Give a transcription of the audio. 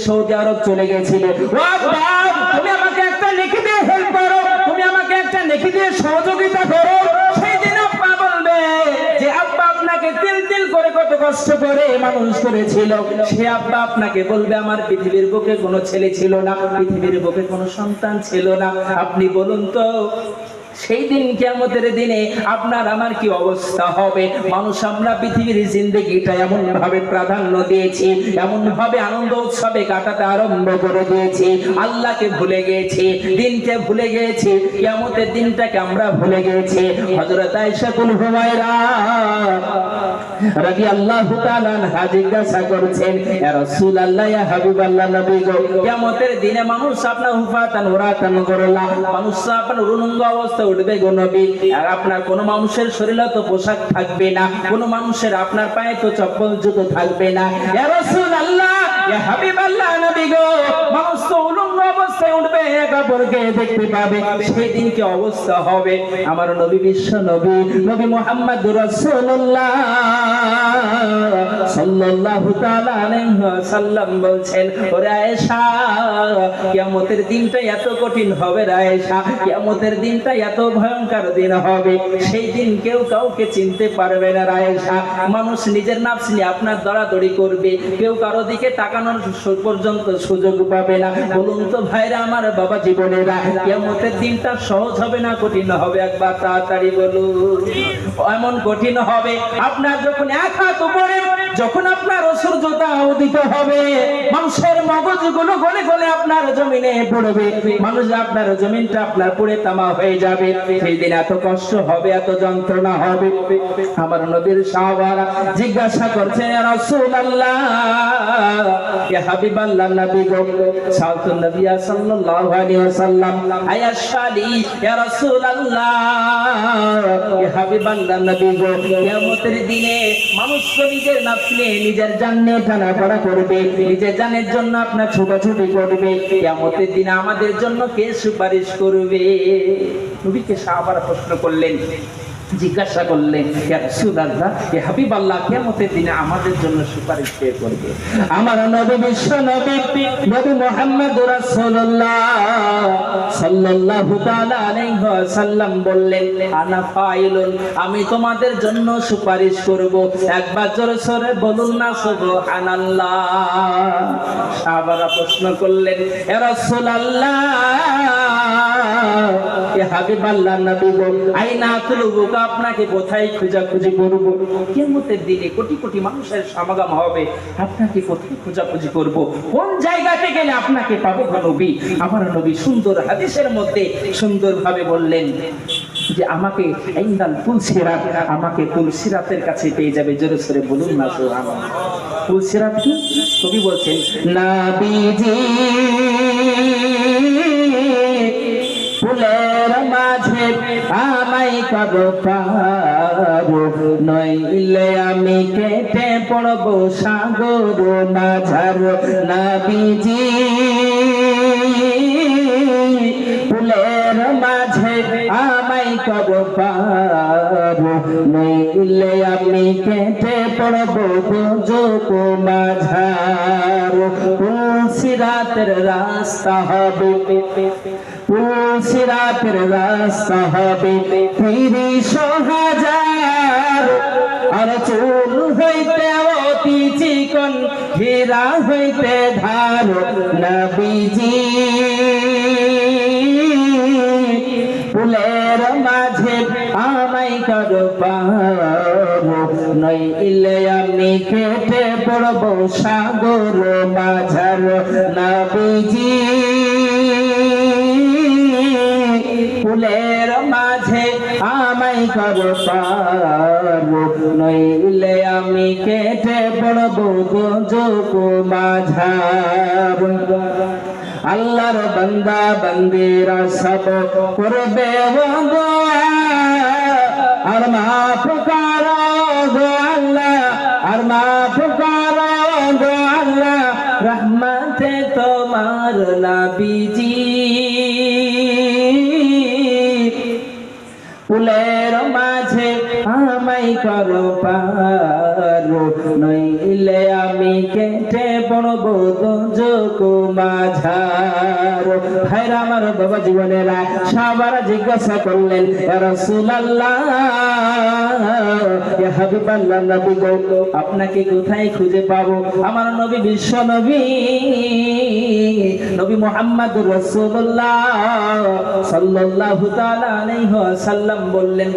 Saudi আরব চলে গেছিলে, তুমি আমাকে একটা নেকি দিয়ে হেল্প করো, তুমি আমাকে একটা নেকি দিয়ে সহযোগিতা করো। সেই দিন আব্বা বলবে যে আব্বা আপনাকে তিল তিল করে কত কষ্ট করে মানুষ করেছিল। সে আব্বা আপনাকে বলবে আমার পৃথিবীর বুকে কোনো ছেলে ছিল না, পৃথিবীর বুকে কোনো সন্তান ছিল না। আপনি বলুন তো সেই দিন কিয়ামতের দিনে আপনার আমার কি অবস্থা হবে? মানুষ আমরা পৃথিবীর জিন্দেগিটা এমন ভাবে প্রাধান্য দিয়েছি, এমন ভাবে আনন্দ উৎসবে কাটাতে আরম্ভ করে দিয়েছি, আল্লাহকে ভুলে গেছি, দিনকে ভুলে গেছি, কিয়ামতের দিনটাকে আমরা ভুলে গেছি। হযরত আয়েশা হুমায়রা রাদিয়াল্লাহু তাআলা আনহা জিজ্ঞাসা করছেন, ইয়া রাসূলুল্লাহ, ইয়া হাবিবাল্লাহ, নবী গো, কিয়ামতের দিনে মানুষ আপনার হুফাতান উরাতান গরলা, মানুষ আপনার উলঙ্গ অবস্থায় উঠবে গো নবী। আর আপনার কোন মানুষের শরীরে তো পোশাক থাকবে না, কোন মানুষের আপনার পায়ে তো চপ্পল জুতো থাকবে না। ইয়া রাসূলুল্লাহ, ইয়া হাবিবাল্লাহ, নবী গো, মানুষ তো উলঙ্গ অবস্থায় উঠবে, একা পরকে দেখতে পাবে। সেই দিন কি অবস্থা হবে? আমার নবী, বিশ্ব নবী, নবী মুহাম্মদুর রাসূলুল্লাহ সাল্লাল্লাহু তাআলা আলাইহি ওয়াসাল্লাম বলছেন, ওরে আয়েশা, কিয়ামতের দিনটা এত কঠিন হবে রে আয়েশা, কিয়ামতের দিনটা এত ভয়ঙ্কর দিন হবে, সেই দিন কেউ কাউকে চিনতে পারবে না রে আয়েশা। মানুষ নিজের নাফস নিয়ে আপনার দৌড়াদৌড়ি করবে, কেউ কারো দিকে তাকানোর পর্যন্ত সুযোগ পাবে না। বলুন তো ভাইরা আমার, বাবা জীবনেরা, কিয়ামতের দিনটা সহজ হবে না কঠিন হবে? একবার তাড়াতাড়ি বলুন। এমন কঠিন হবে, আপনার যখন এক হাত উপরে, যখন আপনার সূর্যটা উদিত হবে, মানুষের মগজগুলো গলে গলে আপনার জমিনে পড়বে, মানুষ আপনার জমিনটা আপনার পুড়ে তামা হয়ে যাবে। সেই দিন এত কষ্ট হবে, এত যন্ত্রণা হবে। আমার নবীর সাহাবারা জিজ্ঞাসা করছেন, ইয়া রাসূলুল্লাহ, ইয়া হাবিবাল্লাহ, নবী গো, সাল্লাল্লাহু নবী সাল্লাল্লাহু আলাইহি ওয়াসাল্লাম, আয়াশালি, ইয়া রাসূলুল্লাহ, ইয়া হাবিবাল্লাহ, নবী গো, কিয়ামতের দিনে মানুষ নিজের নাফস নিয়ে নিজের জান নিয়ে টানাটানা করবে, নিজের জানের জন্য আপনার ছোটাছুটি করবে। কিয়ামতের দিনে আমাদের জন্য কে সুপারিশ করবে? নবীকে সাহাবারা প্রশ্ন করলেন, জিজ্ঞাসা করলেন, ইয়া রাসূলুল্লাহ, ইয়া হাবিবাল্লাহ, কিয়ামতের দিনে আমাদের জন্য সুপারিশ কে করবে? আমার নবী, বিশ্ব নবী, নবী মুহাম্মদুর রাসূলুল্লাহ সাল্লাল্লাহু তাআলা আলাইহি ওয়াসাল্লাম বললেন, আনা ফাইলুন, আমি তোমাদের জন্য সুপারিশ করব। একবার জোরে সরে বলুন না সুবহানাল্লাহ। সাহাবারা প্রশ্ন করলেন, ইয়া রাসূলুল্লাহ, ইয়া হাবিবাল্লাহ, নবী গো, আইনা তুলুবুকা, আপনাকে কোথায় খোঁজাখুঁজি করব? কিয়ামতের দিনে কোটি কোটি মানুষের সমাগম হবে, আপনাকে কোথায় খোঁজাখুঁজি করব? কোন জায়গাতে গেলে আপনাকে পাবো গো নবী? আমার নবী সুন্দর হাদিসের মধ্যে সুন্দরভাবে বললেন যে আমাকে ইনদাল পুলসিরাত, আমাকে পুলসিরাতের কাছে পেয়ে যাবে। জোরে সরে বলুন না সুবহানাল্লাহ। পুলসিরাত কি? কবি বলছেন, নবীজি ফুলের মাঝে আমায় কব পাবো, নইলে আমি কেটে পড়ব সাগর মাঝার। নবীজি ফুলের মাঝে আমায় কব পাবো, নইলে আমি কেটে পড়ব দুজক মাঝার। পুলসিরাতের রাস্তা হবে, পুলসিরাতের রাস্তা হবে ৩০,০০০, আর চুল হইতে অতি চিকন, হীরা হইতে ধার। নবীজি ফুলের মাঝে আমায় কর পাবো, নইলে আমি কেটে পড়ব সাগর মাঝার। নবীজি ফুলের মাঝে আমায় কর পাবো, নইলে আমি কেটে পড়ব দুজক মাঝার। আল্লাহর বান্দা বান্দিরা সব করবে দোয়া, আর মাফ করো গো আল্লাহ, আর মাফ করো গো আল্লাহ, রহমতে তোমার নবীজি। ফুলের মাঝে আমায় করো পার, নইলে আমি কেটে পড়বো দোজক মাঝার। ভাইরা আমার, বাবা জীবনেরা সবার জিজ্ঞাসা করলেন, ইয়া রাসূলুল্লাহ, ইয়া হাবিবাল্লাহ, নবী গো, আপনাকে কোথায় খুঁজে পাবো? আমার নবী, বিশ্ব নবী, নবী মুহাম্মদুর রাসূলুল্লাহ সাল্লাল্লাহু তাআলা আলাইহি ওয়াসাল্লাম বললেন,